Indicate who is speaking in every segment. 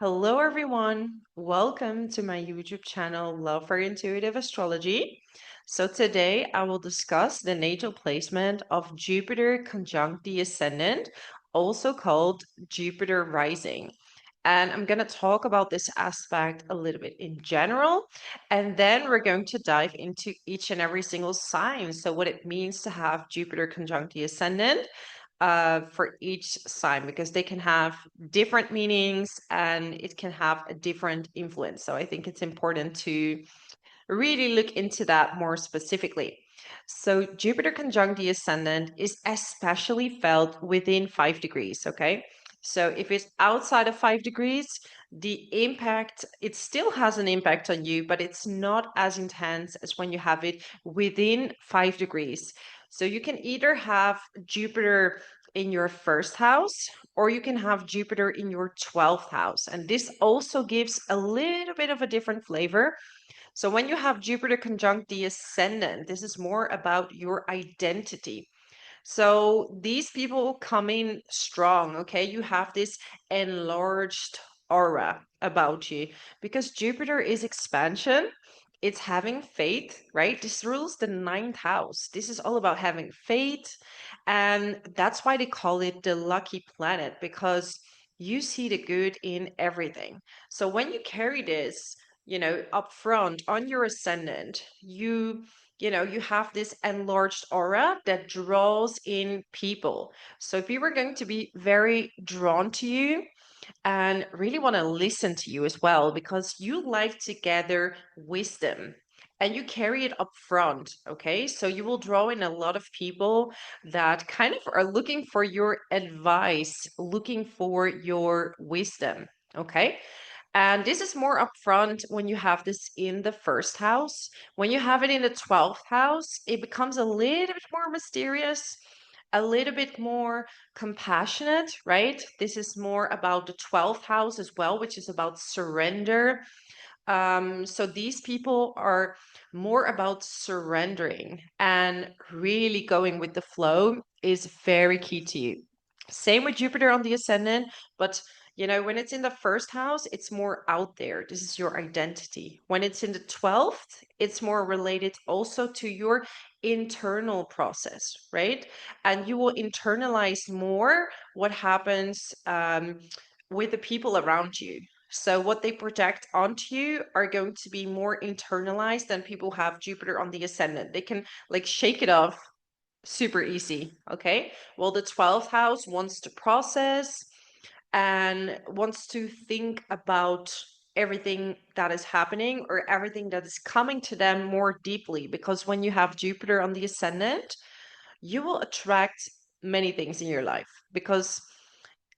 Speaker 1: Hello, everyone. Welcome to my YouTube channel, Love for Intuitive Astrology. So, today I will discuss the natal placement of Jupiter conjunct the Ascendant, also called Jupiter rising. And I'm going to talk about this aspect a little bit in general. And then we're going to dive into each and every single sign. So, what it means to have Jupiter conjunct the Ascendant for each sign, because they can have different meanings and it can have a different influence. So I think it's important to really look into that more specifically. So Jupiter conjunct the ascendant is especially felt within 5 degrees, okay? So if it's outside of 5 degrees, the impact, it still has an impact on you, but it's not as intense as when you have it within 5 degrees. So you can either have Jupiter in your first house, or you can have Jupiter in your 12th house. And this also gives a little bit of a different flavor. So when you have Jupiter conjunct the ascendant, this is more about your identity. So these people come in strong, okay? You have this enlarged aura about you because Jupiter is expansion. It's having faith, right? This rules the ninth house. This is all about having faith. And that's why they call it the lucky planet, because you see the good in everything. So when you carry this, up front on your ascendant, you have this enlarged aura that draws in people. So people are going to be very drawn to you and really want to listen to you as well, because you like to gather wisdom and you carry it up front. Okay. So you will draw in a lot of people that kind of are looking for your advice, looking for your wisdom. Okay. And this is more upfront when you have this in the first house. When you have it in the 12th house, it becomes a little bit more mysterious, a little bit more compassionate, right? This is more about the 12th house as well, which is about surrender. So these people are more about surrendering, and really going with the flow is very key to you. Same with Jupiter on the ascendant, but when it's in the first house, it's more out there. This is your identity. When it's in the 12th, it's more related also to your internal process, right? And you will internalize more what happens with the people around you. So what they project onto you are going to be more internalized than people who have Jupiter on the ascendant. They can like shake it off super easy. Okay. Well, the 12th house wants to process and wants to think about everything that is happening or everything that is coming to them more deeply. Because when you have Jupiter on the ascendant, you will attract many things in your life, because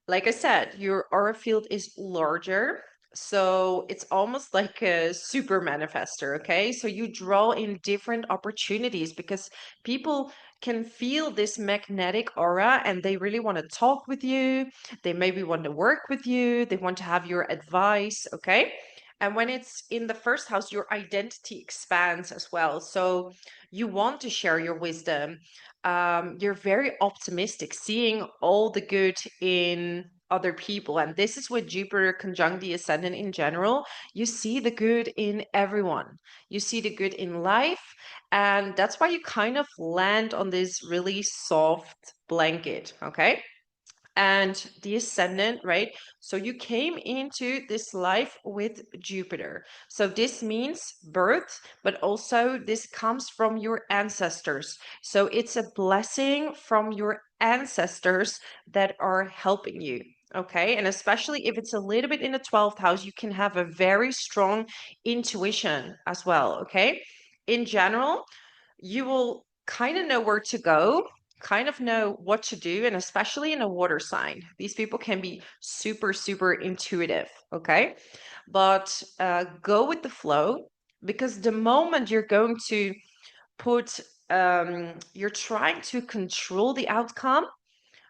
Speaker 1: like I said, your aura field is larger. So it's almost like a super manifester. Okay. So you draw in different opportunities because people can feel this magnetic aura and they really want to talk with you. They maybe want to work with you. They want to have your advice. Okay. And when it's in the first house, your identity expands as well. So you want to share your wisdom. You're very optimistic, seeing all the good in other people. And this is with Jupiter conjunct the ascendant in general. You see the good in everyone, you see the good in life. And that's why you kind of land on this really soft blanket. Okay. And the ascendant, right? So you came into this life with Jupiter. So this means birth, but also this comes from your ancestors. So it's a blessing from your ancestors that are helping you. Okay. And especially if it's a little bit in the 12th house, you can have a very strong intuition as well. Okay. In general, you will kind of know where to go, kind of know what to do, and especially in a water sign, these people can be super, super intuitive. Okay. But go with the flow, because the moment you're going to put, you're trying to control the outcome,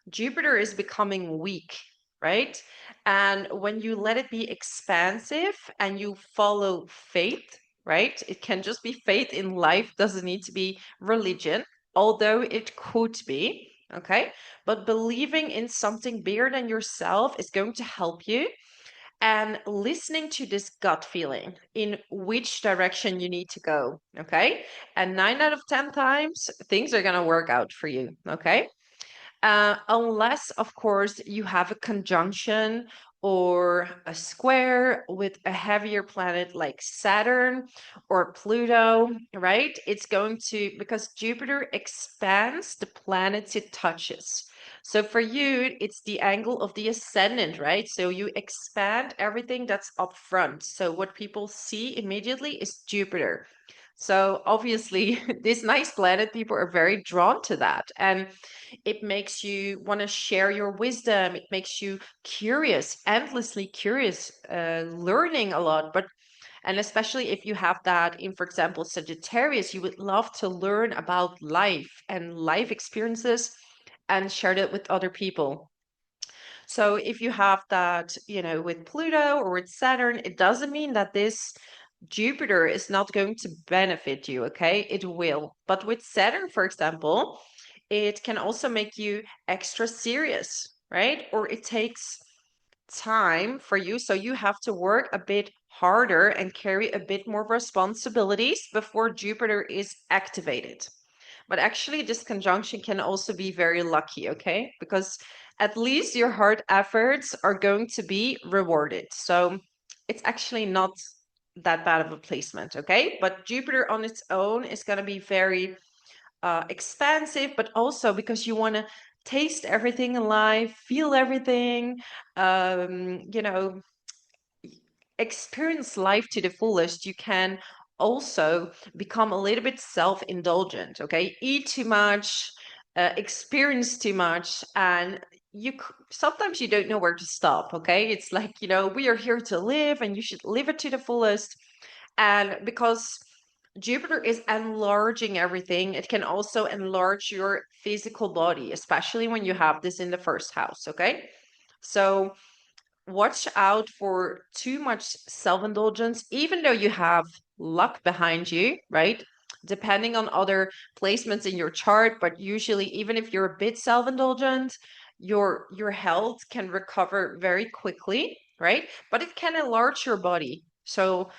Speaker 1: Jupiter is becoming weak, right? And when you let it be expansive and you follow faith, right? It can just be faith in life, doesn't need to be religion, although it could be, okay? But believing in something bigger than yourself is going to help you. and listening to this gut feeling in which direction you need to go. Okay. And 9 out of 10 times, things are going to work out for you. Okay. Unless, of course, you have a conjunction or a square with a heavier planet like Saturn or Pluto, right? It's going to, because Jupiter expands the planets it touches. So for you, it's the angle of the ascendant, right? So you expand everything that's up front. So what people see immediately is Jupiter. So obviously, this nice planet, people are very drawn to that. And it makes you want to share your wisdom. It makes you curious, endlessly curious, learning a lot. And especially if you have that in, for example, Sagittarius, you would love to learn about life and life experiences and share that with other people. So if you have that, with Pluto or with Saturn, it doesn't mean that this Jupiter is not going to benefit you, okay? It will. But with Saturn, for example, it can also make you extra serious, right? Or it takes time for you. So you have to work a bit harder and carry a bit more responsibilities before Jupiter is activated. But actually, this conjunction can also be very lucky, okay? Because at least your hard efforts are going to be rewarded. So it's actually not that bad of a placement, okay? But Jupiter on its own is going to be very expansive, but also because you want to taste everything in life, feel everything, you know, experience life to the fullest, you can also become a little bit self-indulgent, okay? Eat too much, experience too much, and sometimes you don't know where to stop, okay? It's like, we are here to live and you should live it to the fullest. And because Jupiter is enlarging everything, it can also enlarge your physical body, especially when you have this in the first house, okay? So watch out for too much self-indulgence, even though you have luck behind you, right? Depending on other placements in your chart, but usually even if you're a bit self-indulgent, your health can recover very quickly, right? But it can enlarge your body. So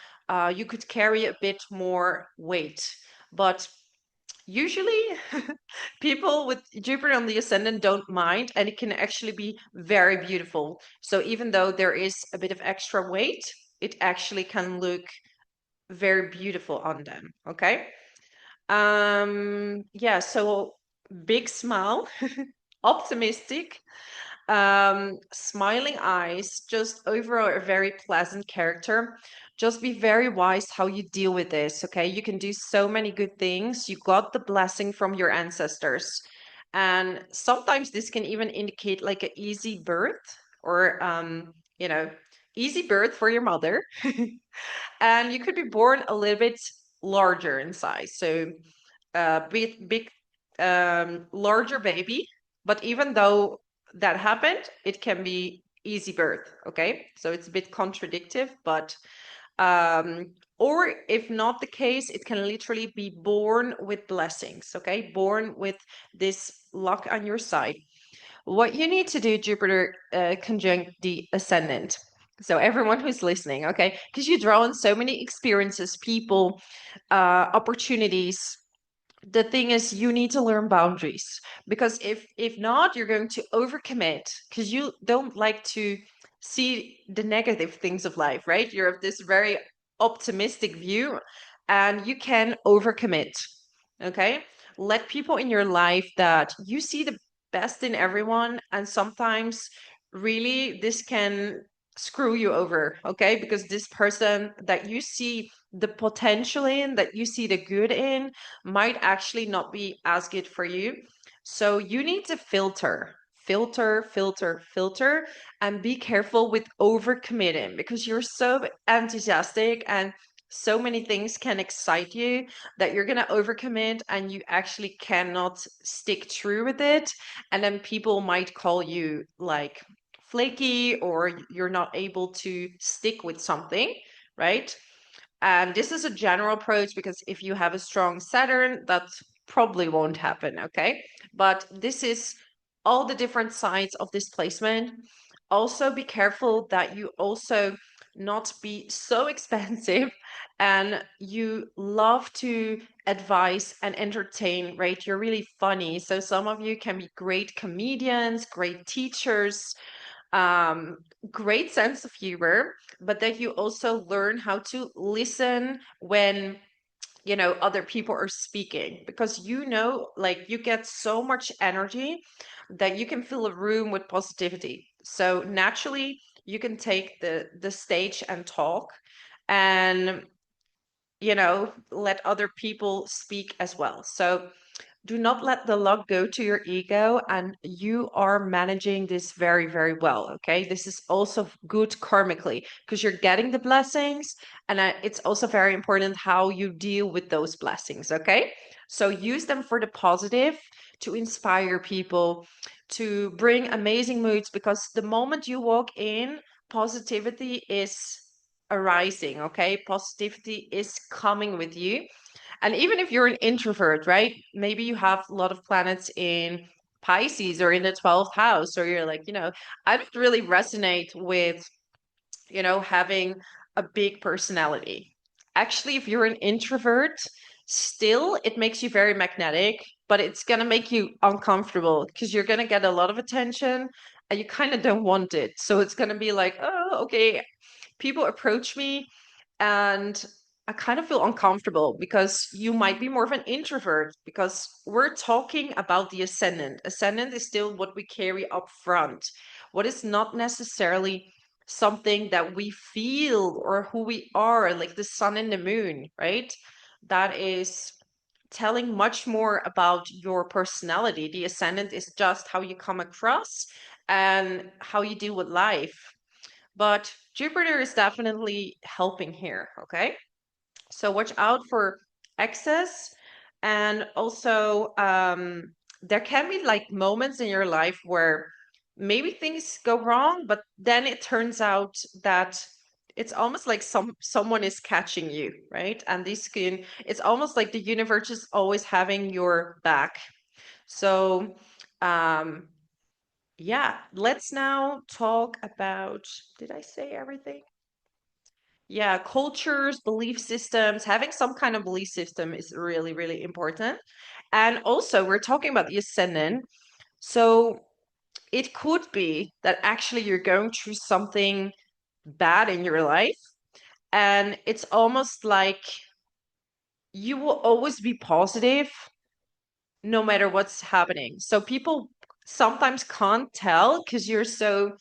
Speaker 1: you could carry a bit more weight. But usually people with Jupiter on the ascendant don't mind, and it can actually be very beautiful. So even though there is a bit of extra weight, it actually can look very beautiful on them. Okay. Yeah, so big smile, optimistic, smiling eyes, just overall a very pleasant character. Just be very wise how you deal with this, okay? You can do so many good things. You got the blessing from your ancestors. And sometimes this can even indicate like an easy birth or, easy birth for your mother. And you could be born a little bit larger in size. So big, larger baby. But even though that happened, it can be easy birth. Okay, so it's a bit contradictive, but or if not the case, it can literally be born with blessings. Okay, born with this luck on your side. What you need to do, Jupiter conjunct the ascendant. So everyone who's listening, okay, because you draw on so many experiences, people, opportunities. The thing is, you need to learn boundaries, because if not, you're going to overcommit because you don't like to see the negative things of life, right? You're of this very optimistic view, and you can overcommit. Okay, let people in your life that you see the best in everyone, and sometimes really this can screw you over, okay? Because this person that you see the potential in, that you see the good in, might actually not be as good for you. So you need to filter, and be careful with overcommitting, because you're so enthusiastic and so many things can excite you that you're going to overcommit and you actually cannot stick true with it. And then people might call you like flaky, or you're not able to stick with something, right? And this is a general approach, because if you have a strong Saturn, that probably won't happen, okay? But this is all the different sides of this placement. Also be careful that you also not be so expensive, and you love to advise and entertain, right? You're really funny. So some of you can be great comedians, great teachers, um, great sense of humor, but that you also learn how to listen when other people are speaking, because like you get so much energy that you can fill a room with positivity. So naturally you can take the stage and talk, and let other people speak as well. So do not let the luck go to your ego, and you are managing this very, very well. Okay, this is also good karmically because you're getting the blessings, and it's also very important how you deal with those blessings. Okay, so use them for the positive, to inspire people, to bring amazing moods, because the moment you walk in, positivity is arising. Okay, positivity is coming with you. And even if you're an introvert, right? Maybe you have a lot of planets in Pisces or in the 12th house, or you're like, I don't really resonate with, having a big personality. Actually, if you're an introvert, still it makes you very magnetic, but it's going to make you uncomfortable because you're going to get a lot of attention and you kind of don't want it. So it's going to be like, oh, okay, people approach me and I kind of feel uncomfortable, because you might be more of an introvert, because we're talking about the ascendant. Ascendant is still what we carry up front, what is not necessarily something that we feel or who we are, like the sun and the moon, right? That is telling much more about your personality. The ascendant is just how you come across and how you deal with life. But Jupiter is definitely helping here, okay? So watch out for excess. And also, there can be like moments in your life where maybe things go wrong, but then it turns out that it's almost like someone is catching you, right? And it's almost like the universe is always having your back. So, um, yeah, let's now talk about, did I say everything? Yeah, cultures, belief systems, having some kind of belief system is really, really important. And also, we're talking about the ascendant. So it could be that actually you're going through something bad in your life. And it's almost like you will always be positive no matter what's happening. So people sometimes can't tell because you're so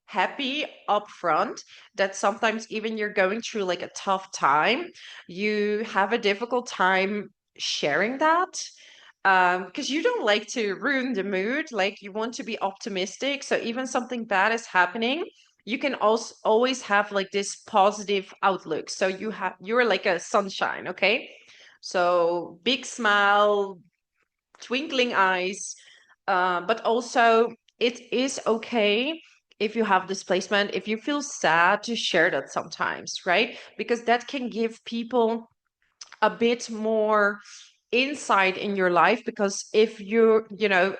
Speaker 1: happy up front, that sometimes even you're going through like a tough time, you have a difficult time sharing that, because you don't like to ruin the mood, like you want to be optimistic. So even something bad is happening, you can also always have like this positive outlook. So you're like a sunshine. Okay, so big smile, twinkling eyes, but also it is okay if you have displacement, if you feel sad, to share that sometimes, right? Because that can give people a bit more insight in your life. Because if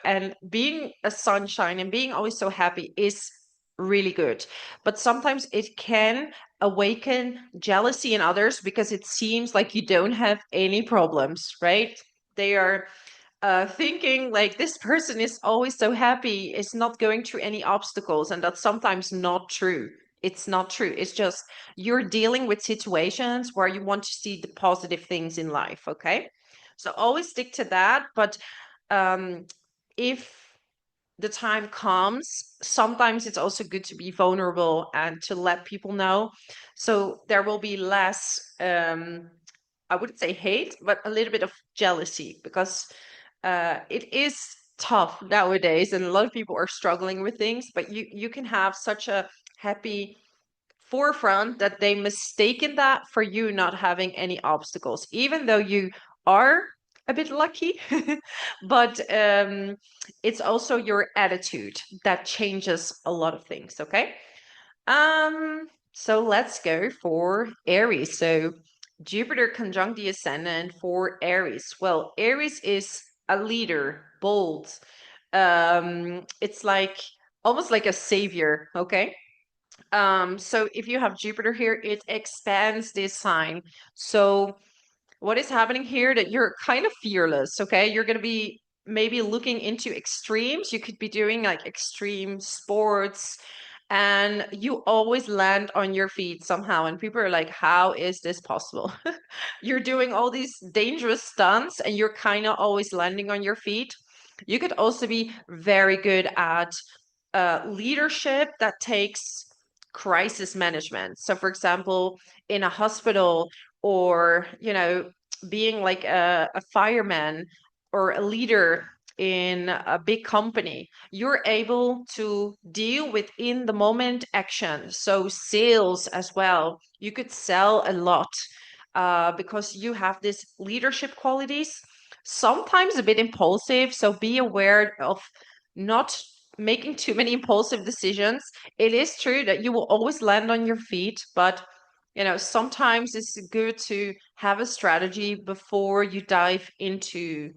Speaker 1: and being a sunshine and being always so happy is really good, but sometimes it can awaken jealousy in others, because it seems like you don't have any problems, right? They are thinking like this person is always so happy, is not going through any obstacles, and that's sometimes not true. It's not true. It's just you're dealing with situations where you want to see the positive things in life. Okay, so always stick to that. But um, if the time comes, sometimes it's also good to be vulnerable and to let people know. So there will be less, I wouldn't say hate, but a little bit of jealousy, because it is tough nowadays and a lot of people are struggling with things. But you can have such a happy forefront that they mistaken that for you not having any obstacles, even though you are a bit lucky. But it's also your attitude that changes a lot of things. Okay, so let's go for Aries. So Jupiter conjunct the ascendant for Aries. Well, Aries is a leader, bold. It's like almost like a savior, okay? So if you have Jupiter here, it expands this sign. So what is happening here, that you're kind of fearless, okay? You're going to be maybe looking into extremes. You could be doing like extreme sports, and you always land on your feet somehow. And people are like, how is this possible? You're doing all these dangerous stunts and you're kind of always landing on your feet. You could also be very good at leadership that takes crisis management. So, for example, in a hospital, or being like a fireman or a leader in a big company, you're able to deal with in the moment action. So sales as well, you could sell a lot because you have these leadership qualities, sometimes a bit impulsive. So be aware of not making too many impulsive decisions. It is true that you will always land on your feet, but sometimes it's good to have a strategy before you dive into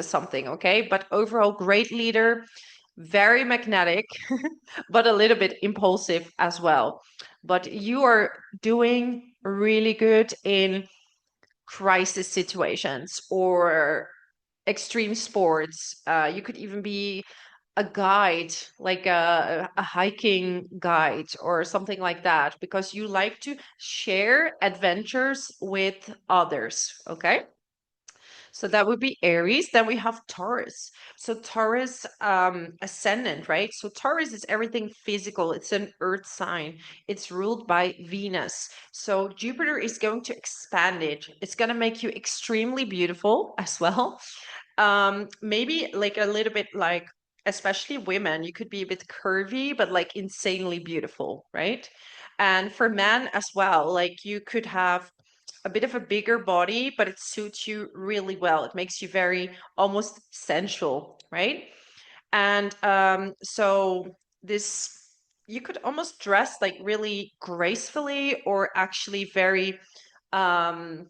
Speaker 1: something, okay? But overall, great leader, very magnetic, but a little bit impulsive as well. But you are doing really good in crisis situations or extreme sports. You could even be a guide, like a hiking guide or something like that, because you like to share adventures with others. Okay. So that would be Aries. Then we have Taurus. So Taurus, ascendant, right? So Taurus is everything physical. It's an earth sign. It's ruled by Venus. So Jupiter is going to expand it. It's going to make you extremely beautiful as well. Maybe like a little bit like, especially women, you could be a bit curvy, but like insanely beautiful, right? And for men as well, like you could have a bit of a bigger body, but it suits you really well. It makes you very almost sensual, right? And so this, you could almost dress like really gracefully, or actually very, um,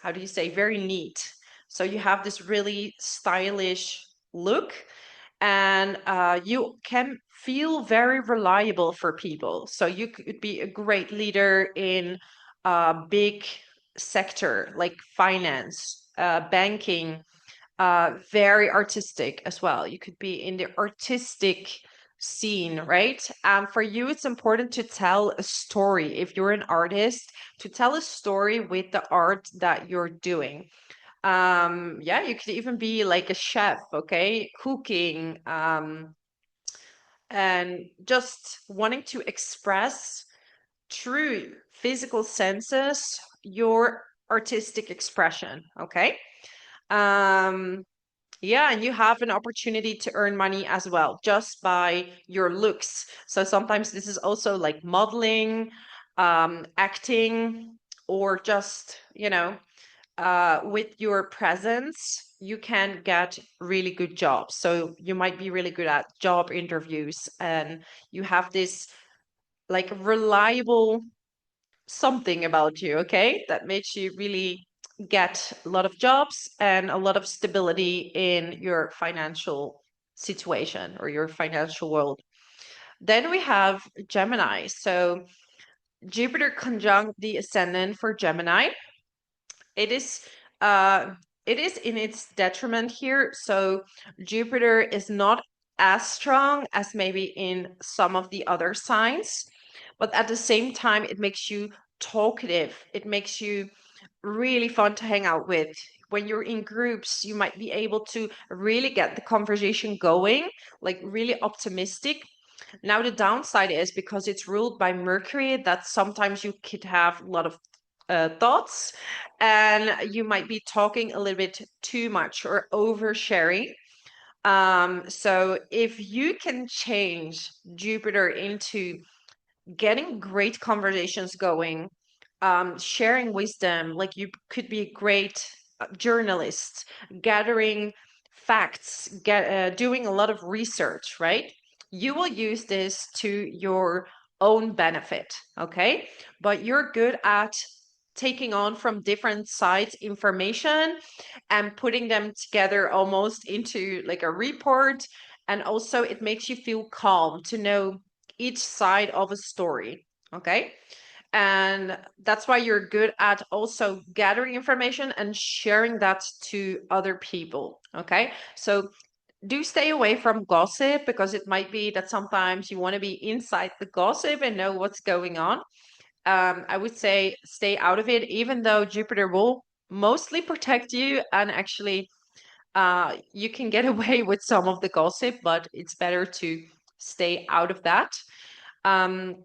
Speaker 1: how do you say, very neat. So you have this really stylish look, and you can feel very reliable for people. So you could be a great leader in a big sector like finance, banking, very artistic as well. You could be in the artistic scene, right? For you, it's important to tell a story. If you're an artist, to tell a story with the art that you're doing. Yeah, you could even be like a chef, okay, cooking, and just wanting to express through physical senses your artistic expression, okay. um yeah, and you have an opportunity to earn money as well just by your looks. So sometimes this is also like modeling, acting, or just with your presence, you can get really good jobs. So you might be really good at job interviews, and you have this like reliable something about you, okay? That makes you really get a lot of jobs and a lot of stability in your financial situation or your financial world. Then we have Gemini. So Jupiter conjunct the ascendant for Gemini. It is uh it is in its detriment here. So Jupiter is not as strong as maybe in some of the other signs, but at the same time it makes you talkative. It makes you really fun to hang out with. When you're in groups, you might be able to really get the conversation going, like really optimistic. Now, the downside is because it's ruled by Mercury, that sometimes you could have a lot of thoughts, and you might be talking a little bit too much or oversharing. So if you can change Jupiter into getting great conversations going, sharing wisdom, like you could be a great journalist, gathering facts, doing a lot of research, right? You will use this to your own benefit, okay? But you're good at taking on from different sides information and putting them together almost into like a report, And also it makes you feel calm to know each side of a story. Okay. And that's why you're good at also gathering information and sharing that to other people. Okay. So do stay away from gossip, because it might be that sometimes you want to be inside the gossip and know what's going on. I would say stay out of it, even though Jupiter will mostly protect you, and actually you can get away with some of the gossip, but it's better to stay out of that. Um,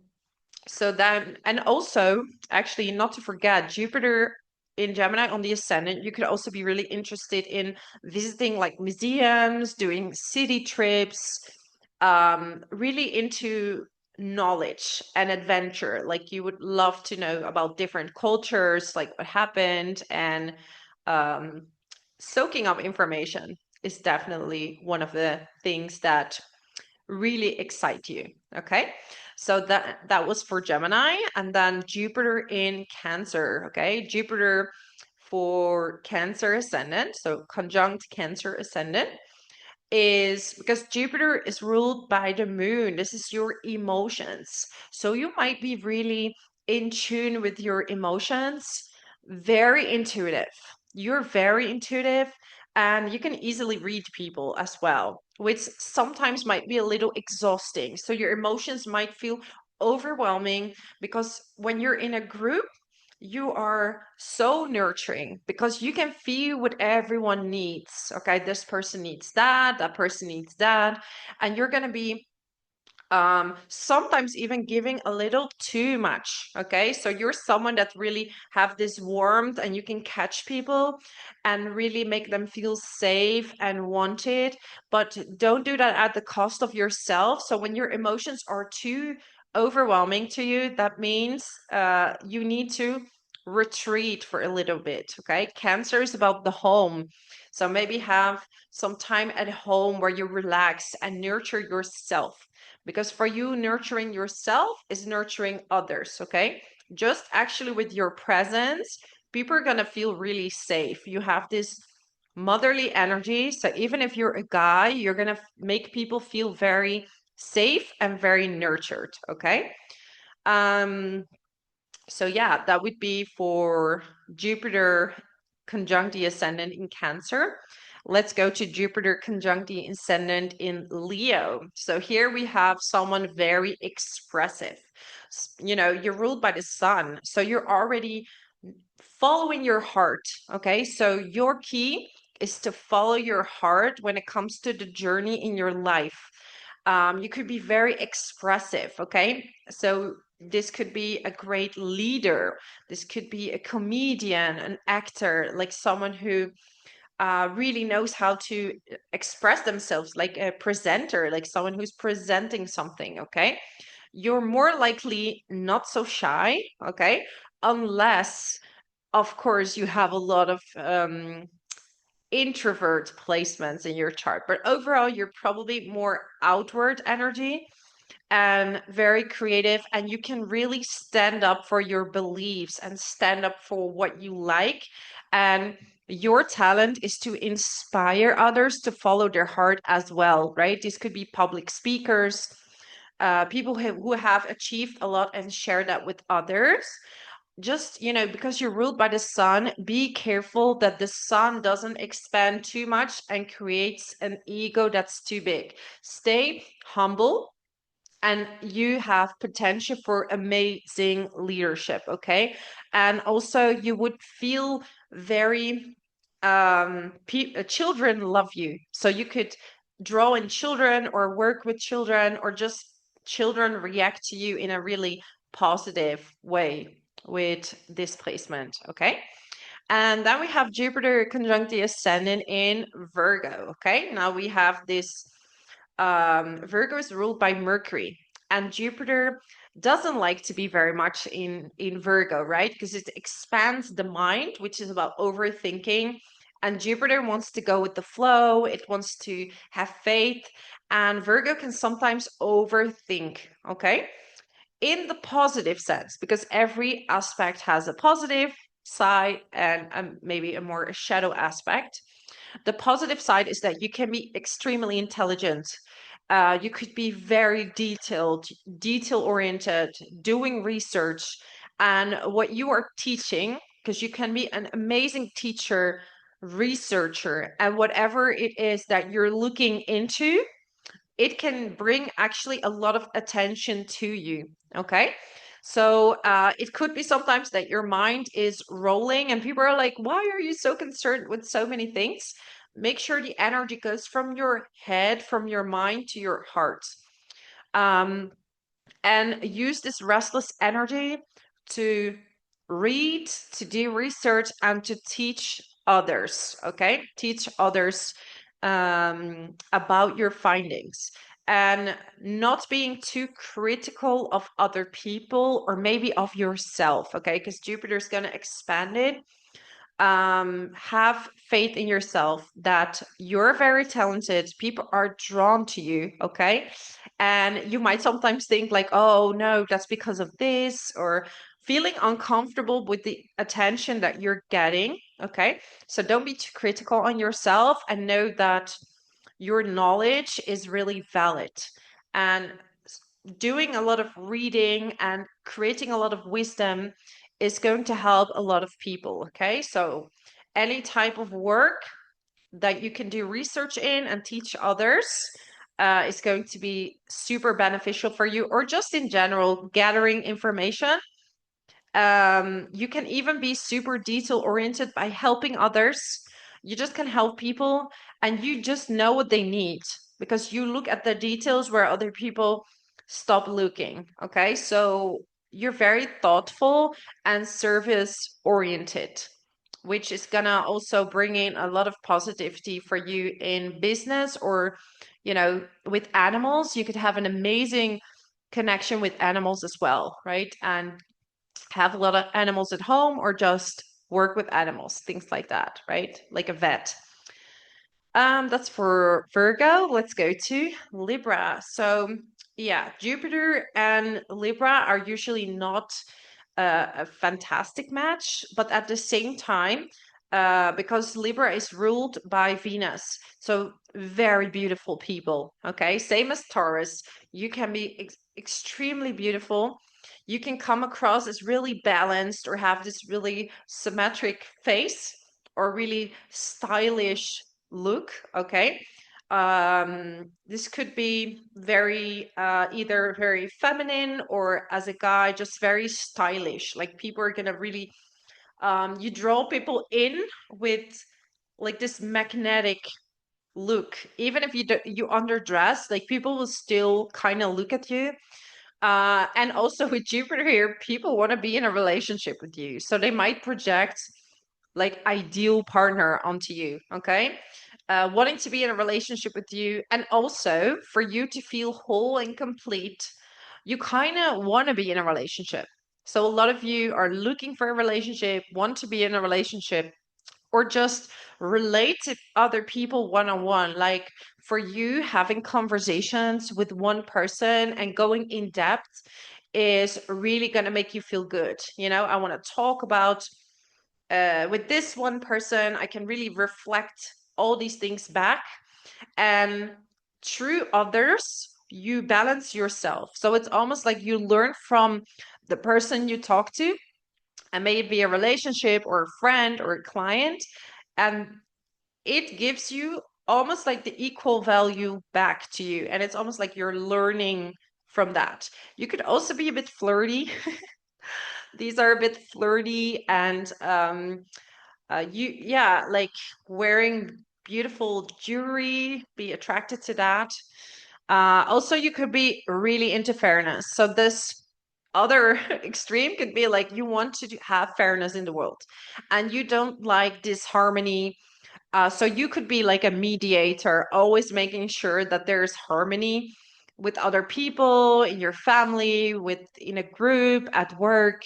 Speaker 1: so then, and also, actually, not to forget, Jupiter in Gemini on the ascendant, you could also be really interested in visiting like museums, doing city trips, really into knowledge and adventure. Like you would love to know about different cultures, like what happened, and um, soaking up information is definitely one of the things that really excite you. Okay. So that was for Gemini, and then Jupiter in Cancer. Okay. Jupiter for Cancer ascendant. So conjunct Cancer ascendant is because Jupiter is ruled by the moon. This is your emotions. So you might be really in tune with your emotions, very intuitive. You're very intuitive, and you can easily read people as well, which sometimes might be a little exhausting. So your emotions might feel overwhelming, because when you're in a group, you are so nurturing because you can feel what everyone needs. Okay, this person needs that, that person needs that, and you're going to be sometimes even giving a little too much. Okay, so you're someone that really have this warmth, and you can catch people and really make them feel safe and wanted, but don't do that at the cost of yourself. So when your emotions are too overwhelming to you, that means you need to retreat for a little bit. Okay, Cancer is about the home, so maybe have some time at home where you relax and nurture yourself, because for you, nurturing yourself is nurturing others. Okay, just actually with your presence, people are going to feel really safe. You have this motherly energy, so even if you're a guy, you're going to make people feel very safe and very nurtured. Okay. um so yeah, that would be for Jupiter conjunct the ascendant in Cancer. Let's go to Jupiter conjunct the ascendant in Leo. So here we have someone very expressive. You know, you're ruled by the sun, so you're already following your heart. Okay, so your key is to follow your heart when it comes to the journey in your life. You could be very expressive. Okay, so this could be a great leader, this could be a comedian, an actor, like someone who really knows how to express themselves, like a presenter, like someone who's presenting something. Okay, you're more likely not so shy. Okay, unless of course you have a lot of introvert placements in your chart, but overall you're probably more outward energy and very creative, and you can really stand up for your beliefs and stand up for what you like. And your talent is to inspire others to follow their heart as well, right? This could be public speakers, people who have achieved a lot and share that with others. Just, you know, because you're ruled by the sun, be careful that the sun doesn't expand too much and creates an ego that's too big. Stay humble, and you have potential for amazing leadership. Okay, and also you would feel very children love you, so you could draw in children or work with children, or just children react to you in a really positive way with this placement. Okay, and then we have Jupiter conjunct the ascendant in Virgo. Okay, now we have this Virgo is ruled by Mercury, and Jupiter doesn't like to be very much in Virgo, right? Because it expands the mind, which is about overthinking. And Jupiter wants to go with the flow. It wants to have faith, and Virgo can sometimes overthink. Okay, in the positive sense, because every aspect has a positive side and maybe a more shadow aspect. The positive side is that you can be extremely intelligent. You could be very detail oriented, doing research, and what you are teaching, because you can be an amazing teacher, researcher, and whatever it is that you're looking into, it can bring actually a lot of attention to you. Okay. So it could be sometimes that your mind is rolling and people are like, why are you so concerned with so many things? Make sure the energy goes from your head, from your mind to your heart. Um, and use this restless energy to read, to do research, and to teach others. Okay, teach others about your findings, and not being too critical of other people or maybe of yourself. Okay, because Jupiter is going to expand it. Have faith in yourself that you're very talented. People are drawn to you. Okay. And you might sometimes think like, oh no, that's because of this, or feeling uncomfortable with the attention that you're getting. Okay. So don't be too critical on yourself, and know that your knowledge is really valid. And doing a lot of reading and creating a lot of wisdom is going to help a lot of people. Okay. So any type of work that you can do research in and teach others is going to be super beneficial for you, or just in general, gathering information. You can even be super detail oriented by helping others. You just can help people, and you just know what they need because you look at the details where other people stop looking. Okay. So you're very thoughtful and service oriented, which is gonna also bring in a lot of positivity for you in business, or, with animals. You could have an amazing connection with animals as well, right? And have a lot of animals at home, or just work with animals, things like that, right? Like a vet. That's for Virgo. Let's go to Libra. So yeah, Jupiter and Libra are usually not a fantastic match, but at the same time, because Libra is ruled by Venus, so very beautiful people. Okay, same as Taurus, you can be extremely beautiful. You can come across as really balanced, or have this really symmetric face, or really stylish look. Okay. This could be very either very feminine, or as a guy just very stylish. Like people are gonna really you draw people in with like this magnetic look. Even if you underdress, like people will still kind of look at you. And also with Jupiter here, people want to be in a relationship with you. So they might project like ideal partner onto you. Okay. Wanting to be in a relationship with you. And also for you to feel whole and complete, you kind of want to be in a relationship. So a lot of you are looking for a relationship, want to be in a relationship, or just relate to other people one on one. Like for you, having conversations with one person and going in depth is really going to make you feel good. I want to talk about with this one person, I can really reflect all these things back. And through others, you balance yourself. So it's almost like you learn from the person you talk to, and maybe a relationship or a friend or a client. And it gives you almost like the equal value back to you. And it's almost like you're learning from that. You could also be a bit flirty. These are a bit flirty, and yeah, like wearing beautiful jewelry, be attracted to that. Also, you could be really into fairness. So this other extreme could be like you want to have fairness in the world, and you don't like disharmony. So you could be like a mediator, always making sure that there's harmony with other people, in your family, in a group, at work.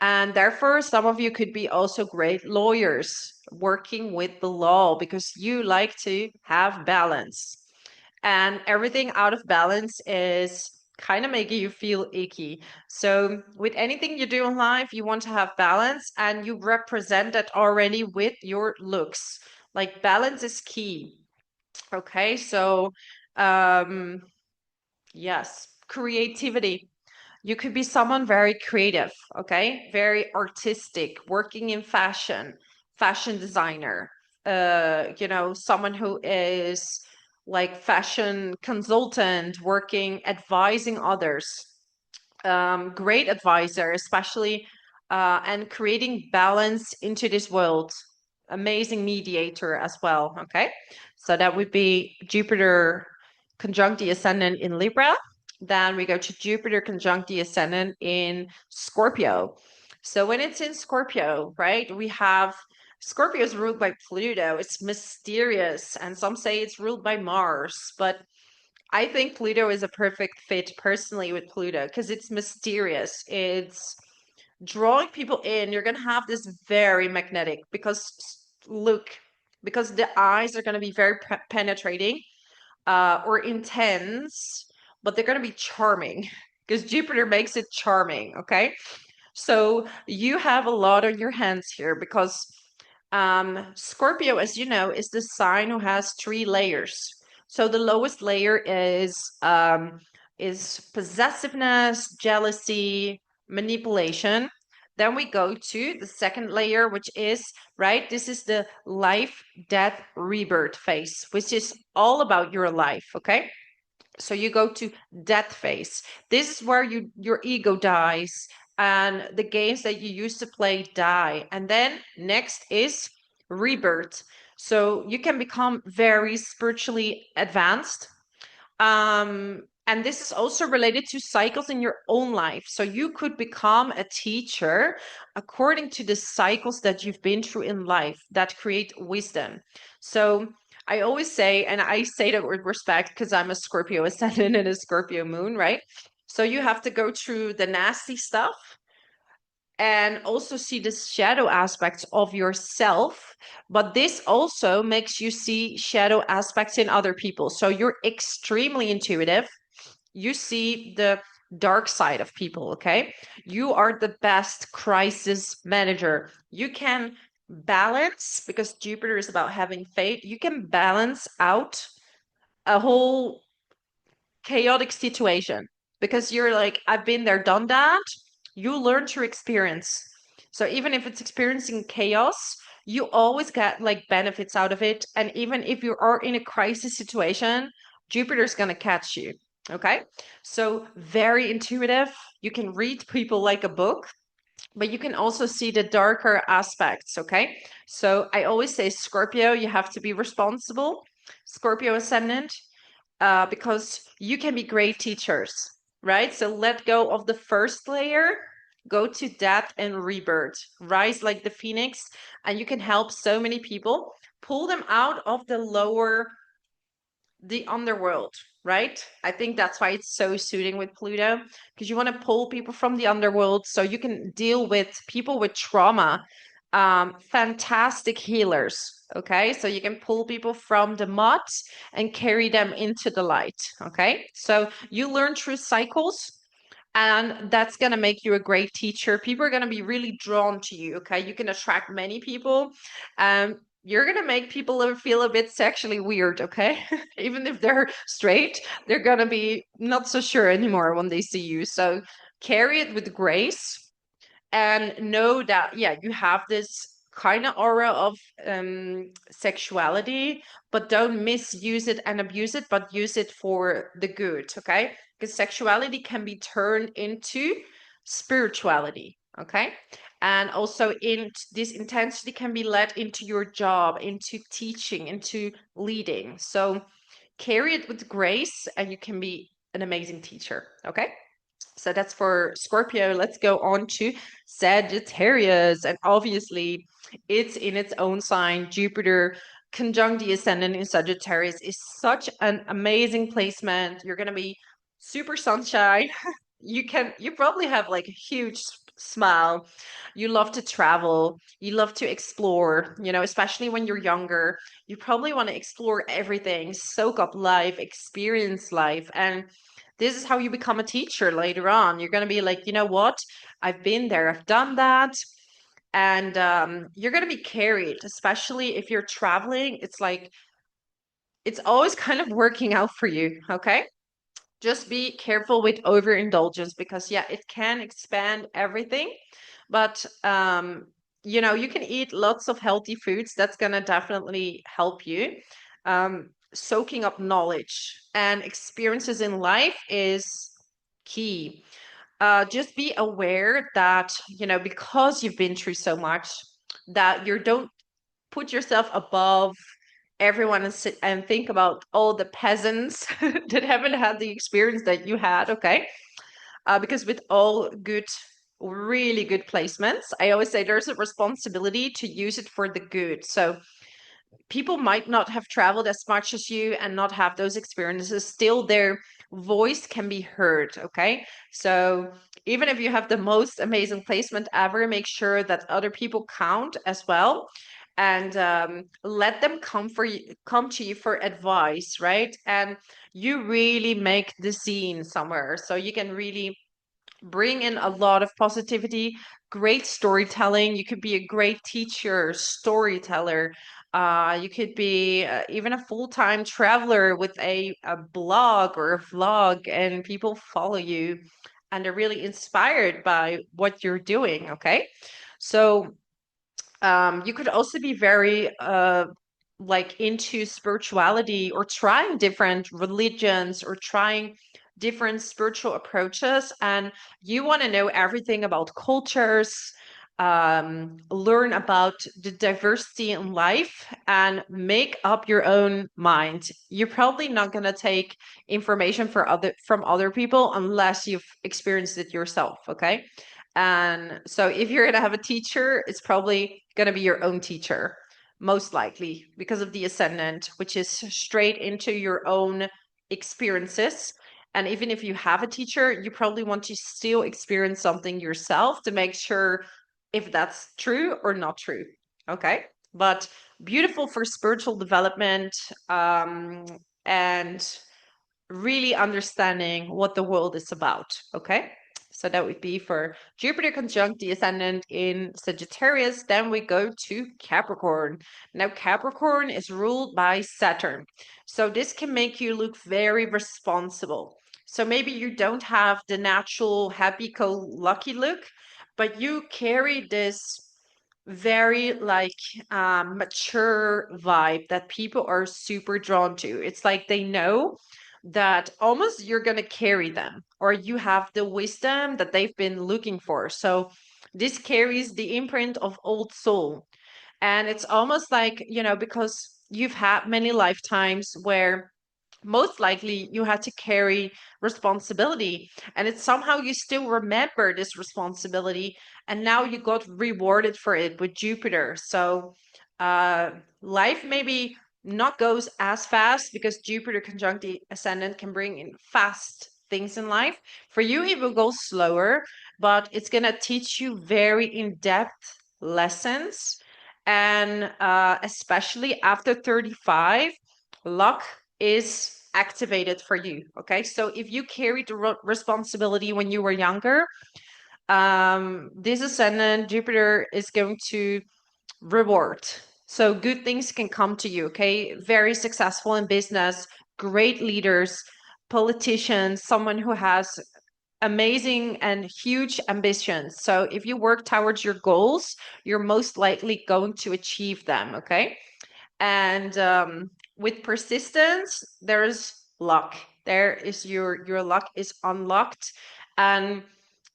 Speaker 1: And therefore, some of you could be also great lawyers working with the law, because you like to have balance. And everything out of balance is kind of making you feel icky. So with anything you do in life, you want to have balance, and you represent that already with your looks. Like balance is key. Okay, so um, yes, creativity. You could be someone very creative, okay? Very artistic, working in fashion designer. Someone who is like fashion consultant, working, advising others. Great advisor, especially and creating balance into this world. Amazing mediator as well. Okay, so that would be Jupiter conjunct the ascendant in Libra. Then we go to Jupiter conjunct the ascendant in Scorpio. So when it's in Scorpio, right, we have Scorpio is ruled by Pluto. It's mysterious, and some say it's ruled by Mars, but I think Pluto is a perfect fit personally with Pluto because it's mysterious. It's drawing people in. You're going to have this very magnetic because the eyes are going to be very penetrating or intense, but they're going to be charming because Jupiter makes it charming. Okay. So you have a lot on your hands here because Scorpio, as you know, is the sign who has three layers. So the lowest layer is possessiveness, jealousy, manipulation. Then we go to the second layer, which is right. This is the life, death, rebirth phase, which is all about your life. Okay. So you go to death phase. This is where your ego dies and the games that you used to play die. And then next is rebirth. So you can become very spiritually advanced, and this is also related to cycles in your own life. So you could become a teacher according to the cycles that you've been through in life that create wisdom. So I always say, and I say that with respect because I'm a Scorpio ascendant and a Scorpio moon, right? So you have to go through the nasty stuff and also see the shadow aspects of yourself. But this also makes you see shadow aspects in other people. So you're extremely intuitive. You see the dark side of people, okay? You are the best crisis manager. You can balance, because Jupiter is about having faith, you can balance out a whole chaotic situation because you're like, I've been there, done that. You learn through experience. So even if it's experiencing chaos, you always get like benefits out of it. And even if you are in a crisis situation, Jupiter's going to catch you. Okay. So very intuitive. You can read people like a book, but you can also see the darker aspects. Okay. So I always say, Scorpio, you have to be responsible. Scorpio ascendant, because you can be great teachers, right? So let go of the first layer, go to death and rebirth, rise like the phoenix, and you can help so many people, pull them out of the underworld, right? I think that's why it's so suiting with Pluto, because you want to pull people from the underworld so you can deal with people with trauma. Fantastic healers. Okay, so you can pull people from the mud and carry them into the light. Okay, so you learn through cycles, and that's going to make you a great teacher. People are going to be really drawn to you. Okay, you can attract many people. You're going to make people feel a bit sexually weird. Okay, even if they're straight, they're going to be not so sure anymore when they see you. So carry it with grace and know that, yeah, you have this kind of aura of sexuality, but don't misuse it and abuse it, but use it for the good. Okay, because sexuality can be turned into spirituality. Okay, and also in this intensity can be led into your job, into teaching, into leading. So carry it with grace and you can be an amazing teacher. Okay, so that's for Scorpio. Let's go on to Sagittarius. And obviously, it's in its own sign. Jupiter conjunct the ascendant in Sagittarius is such an amazing placement. You're going to be super sunshine. You probably have like a huge smile. You love to travel. You love to explore, especially when you're younger. You probably want to explore everything, soak up life, experience life. And this is how you become a teacher later on. You're going to be like, you know what? I've been there, I've done that. and you're going to be carried, especially if you're traveling. It's like it's always kind of working out for you, okay? Just be careful with overindulgence because yeah, it can expand everything. But you can eat lots of healthy foods. That's gonna definitely help you. Soaking up knowledge and experiences in life is key. Just be aware that, because you've been through so much, that you don't put yourself above everyone and think about all the peasants that haven't had the experience that you had, okay? Because with all good, really good placements, I always say there's a responsibility to use it for the good. So people might not have traveled as much as you and not have those experiences. Still, their voice can be heard, okay? So even if you have the most amazing placement ever, make sure that other people count as well, and let them come to you for advice, right? And you really make the scene somewhere, so you can really bring in a lot of positivity, great storytelling. You could be a great teacher, storyteller. You could be even a full-time traveler with a blog or a vlog, and people follow you and are really inspired by what you're doing. Okay. So you could also be very like into spirituality or trying different religions or trying different spiritual approaches, and you want to know everything about cultures, learn about the diversity in life and make up your own mind. You're probably not going to take information from other people unless you've experienced it yourself, okay? And so if you're going to have a teacher, it's probably going to be your own teacher, most likely, because of the ascendant, which is straight into your own experiences. And even if you have a teacher, you probably want to still experience something yourself to make sure if that's true or not true. Okay. But beautiful for spiritual development, and really understanding what the world is about. Okay. So that would be for Jupiter conjunct the ascendant in Sagittarius. Then we go to Capricorn. Now, Capricorn is ruled by Saturn. So this can make you look very responsible. So maybe you don't have the natural happy-go-lucky look, but you carry this very like mature vibe that people are super drawn to. It's like they know that almost you're going to carry them, or you have the wisdom that they've been looking for. So this carries the imprint of old soul. And it's almost like, because you've had many lifetimes where most likely you had to carry responsibility, and it's somehow you still remember this responsibility, and now you got rewarded for it with Jupiter. So uh life maybe not goes as fast because Jupiter conjunct the ascendant can bring in fast things in life. For you it will go slower, but it's going to teach you very in-depth lessons. And especially after 35, luck is activated for you. Okay. So if you carried the responsibility when you were younger, this ascendant Jupiter is going to reward. So good things can come to you. Okay. Very successful in business, great leaders, politicians, someone who has amazing and huge ambitions. So if you work towards your goals, you're most likely going to achieve them. Okay. And with persistence, there's luck. There is your luck is unlocked, and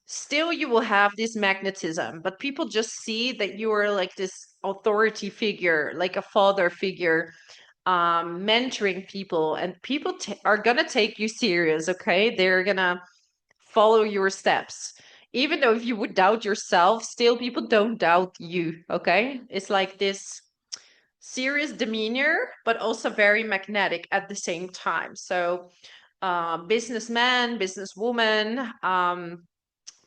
Speaker 1: still you will have this magnetism, but people just see that you are like this authority figure, like a father figure, mentoring people, and people are gonna take you serious. Okay, they're gonna follow your steps. Even though if you would doubt yourself, still people don't doubt you. Okay, it's like this serious demeanor, but also very magnetic at the same time. So, businessman, businesswoman,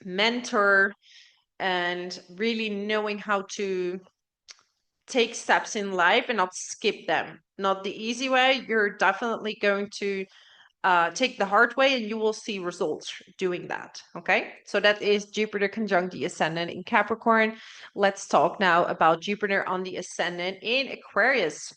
Speaker 1: mentor, and really knowing how to take steps in life and not skip them. Not the easy way. You're definitely going to take the hard way, and you will see results doing that. Okay, so that is Jupiter conjunct the ascendant in Capricorn. Let's talk now about Jupiter on the ascendant in Aquarius.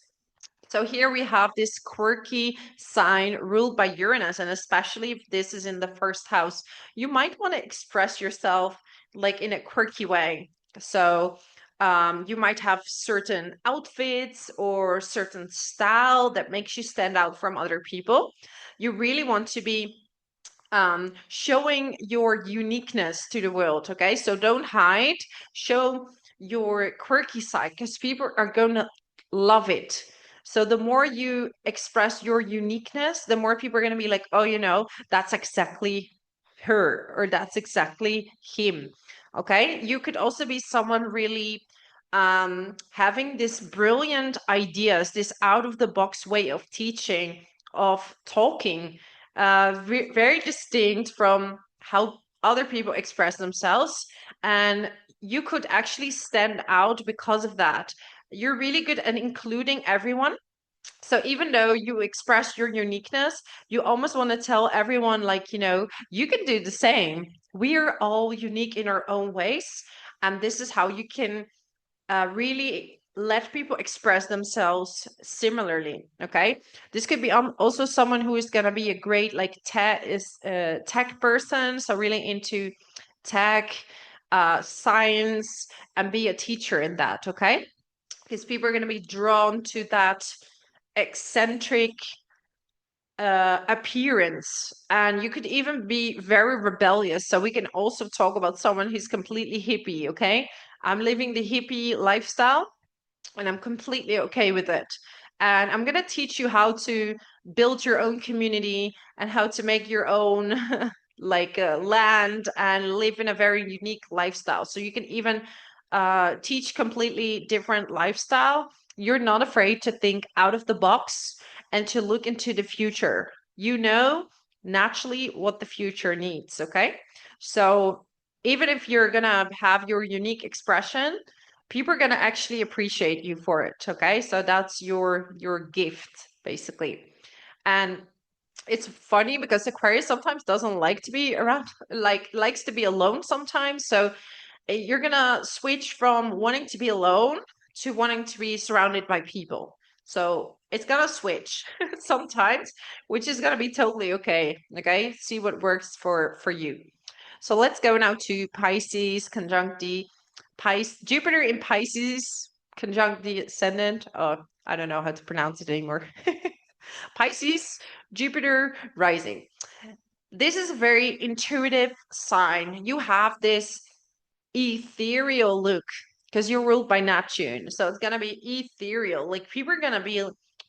Speaker 1: So here we have this quirky sign ruled by Uranus, and especially if this is in the first house, you might want to express yourself like in a quirky way. So you might have certain outfits or certain style that makes you stand out from other people. You really want to be showing your uniqueness to the world. Okay, so don't hide, show your quirky side, because people are gonna love it. So the more you express your uniqueness, the more people are gonna be like, oh, you know, that's exactly her, or that's exactly him. Okay, you could also be someone really having this brilliant ideas, this out of the box way of teaching, of talking, very distinct from how other people express themselves. And you could actually stand out because of that. You're really good at including everyone. So even though you express your uniqueness, you almost want to tell everyone, like, you know, you can do the same. We are all unique in our own ways. And this is how you can really let people express themselves similarly. Okay, this could be also someone who is going to be a great like tech person, so really into tech, science, and be a teacher in that. Okay, because people are going to be drawn to that eccentric appearance. And you could even be very rebellious, so we can also talk about someone who's completely hippie. Okay, I'm living the hippie lifestyle and I'm completely okay with it. And I'm going to teach you how to build your own community and how to make your own like land and live in a very unique lifestyle. So you can even teach completely different lifestyle. You're not afraid to think out of the box and to look into the future. You know naturally what the future needs. Okay. So even if you're going to have your unique expression, people are going to actually appreciate you for it. Okay, so that's your gift basically. And it's funny because Aquarius sometimes doesn't like to be around, like likes to be alone sometimes. So you're gonna switch from wanting to be alone to wanting to be surrounded by people. So it's gonna switch sometimes, which is gonna be totally okay. Okay, see what works for you. So let's go now to Pisces conjunct the Jupiter in Pisces conjunct the ascendant. I don't know how to pronounce it anymore. Pisces, Jupiter rising. This is a very intuitive sign. You have this ethereal look because you're ruled by Neptune. So it's going to be ethereal. Like people are going to be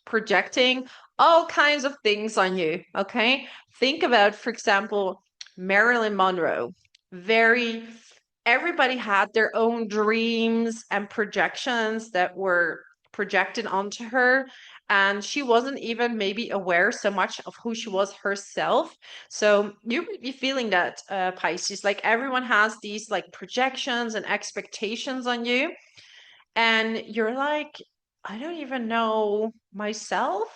Speaker 1: projecting all kinds of things on you. Okay. Think about, for example, Marilyn Monroe. Very, everybody had their own dreams and projections that were projected onto her. And she wasn't even maybe aware so much of who she was herself. So you would be feeling that, Pisces, like everyone has these like projections and expectations on you. And you're like, I don't even know myself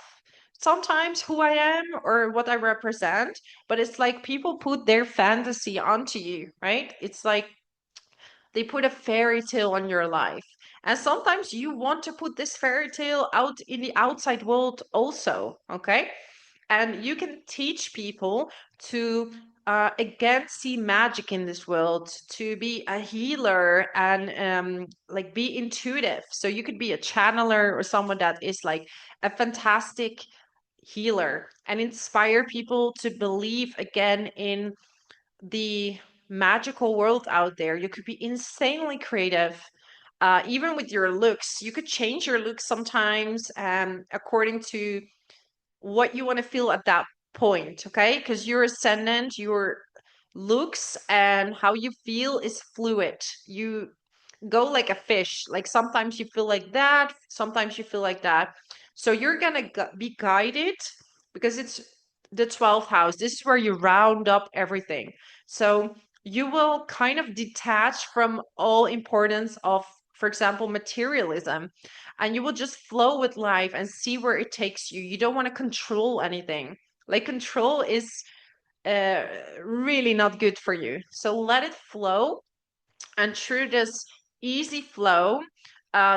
Speaker 1: sometimes who I am or what I represent. But it's like people put their fantasy onto you, right? It's like they put a fairy tale on your life. And sometimes you want to put this fairy tale out in the outside world also, okay? And you can teach people to again see magic in this world, to be a healer and like be intuitive. So you could be a channeler or someone that is like a fantastic healer and inspire people to believe again in the magical world out there. You could be insanely creative. Even with your looks, you could change your looks sometimes according to what you want to feel at that point, okay? Because your ascendant, your looks and how you feel is fluid. You go like a fish. Like sometimes you feel like that, sometimes you feel like that. So you're gonna be guided because it's the 12th house. This is where you round up everything. So you will kind of detach from all importance of, for example, materialism, and you will just flow with life and see where it takes you. You don't want to control anything. Like control is really not good for you. So let it flow. And through this easy flow,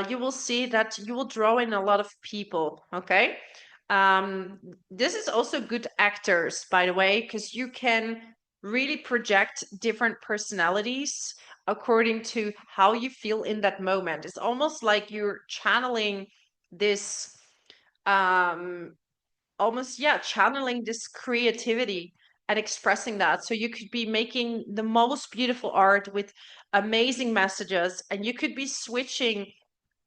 Speaker 1: you will see that you will draw in a lot of people. Okay. This is also good actors, by the way, because you can really project different personalities according to how you feel in that moment. It's almost like you're channeling this um almost, yeah, channeling this creativity and expressing that. So you could be making the most beautiful art with amazing messages, and you could be switching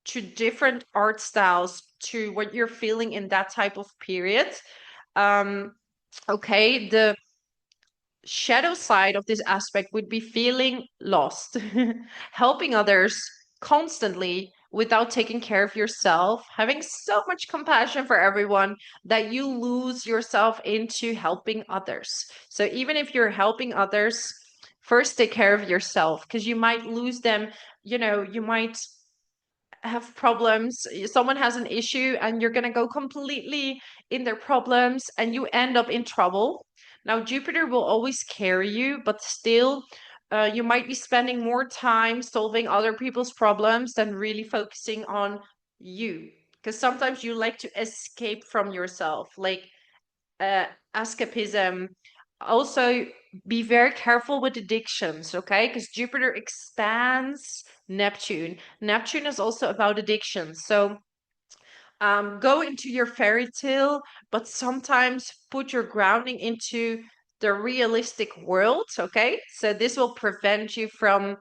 Speaker 1: to different art styles to what you're feeling in that type of period. um okay, the shadow side of this aspect would be feeling lost, helping others constantly without taking care of yourself, having so much compassion for everyone that you lose yourself into helping others. So even if you're helping others, first take care of yourself, because you might lose them. You might have problems, someone has an issue, and you're going to go completely in their problems and you end up in trouble. Now Jupiter will always carry you, but still you might be spending more time solving other people's problems than really focusing on you, because sometimes you like to escape from yourself, like uh, escapism. Also, be very careful with addictions, okay? Because Jupiter expands Neptune. Neptune is also about addictions. So go into your fairy tale, but sometimes put your grounding into the realistic world, okay? So this will prevent you from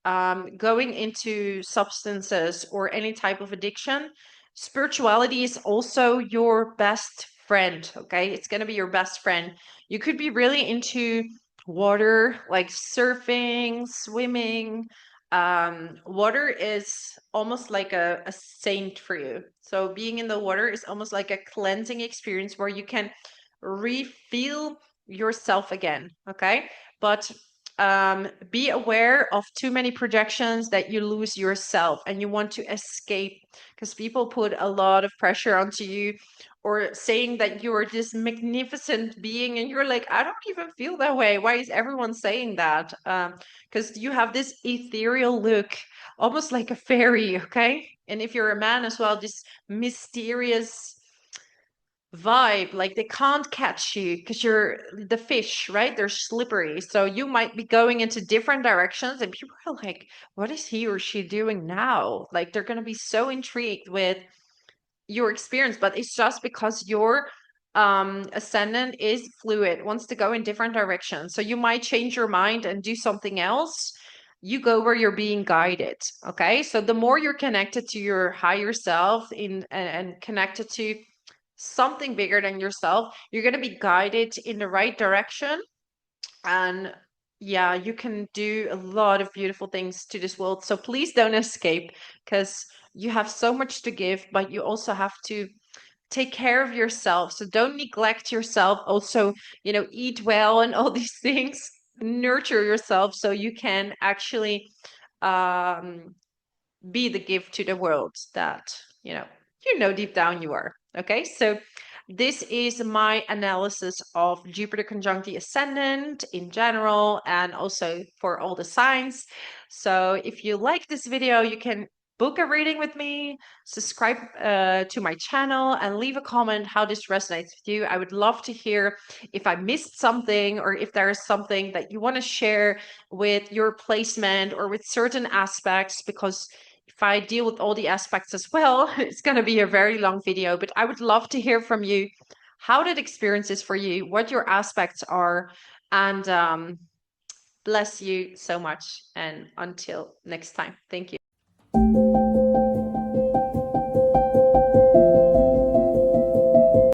Speaker 1: going into substances or any type of addiction. Spirituality is also your best friend, okay? It's going to be your best friend. You could be really into water, like surfing, swimming. Water is almost like a saint for you. So being in the water is almost like a cleansing experience where you can refeel yourself again, okay? But be aware of too many projections that you lose yourself and you want to escape, because people put a lot of pressure onto you, or saying that you're this magnificent being and you're like, I don't even feel that way. Why is everyone saying that? Because you have this ethereal look, almost like a fairy, okay? And if you're a man as well, this mysterious vibe, like they can't catch you because you're the fish, right? They're slippery, so you might be going into different directions and people are like, what is he or she doing now? Like they're going to be so intrigued with your experience, but it's just because your ascendant is fluid, wants to go in different directions. So you might change your mind and do something else. You go where you're being guided. Okay, so the more you're connected to your higher self in and connected to something bigger than yourself, you're going to be guided in the right direction. And yeah, you can do a lot of beautiful things to this world. So please don't escape, because you have so much to give, but you also have to take care of yourself. So don't neglect yourself. Also, eat well and all these things. Nurture yourself so you can actually um, be the gift to the world that deep down you are. Okay, so this is my analysis of Jupiter conjunct the ascendant in general, and also for all the signs. So if you like this video, you can book a reading with me, subscribe to my channel, and leave a comment how this resonates with you. I would love to hear if I missed something, or if there is something that you want to share with your placement or with certain aspects, because if I deal with all the aspects as well, it's going to be a very long video, but I would love to hear from you how that experience is for you, what your aspects are, and bless you so much. And until next time, thank you.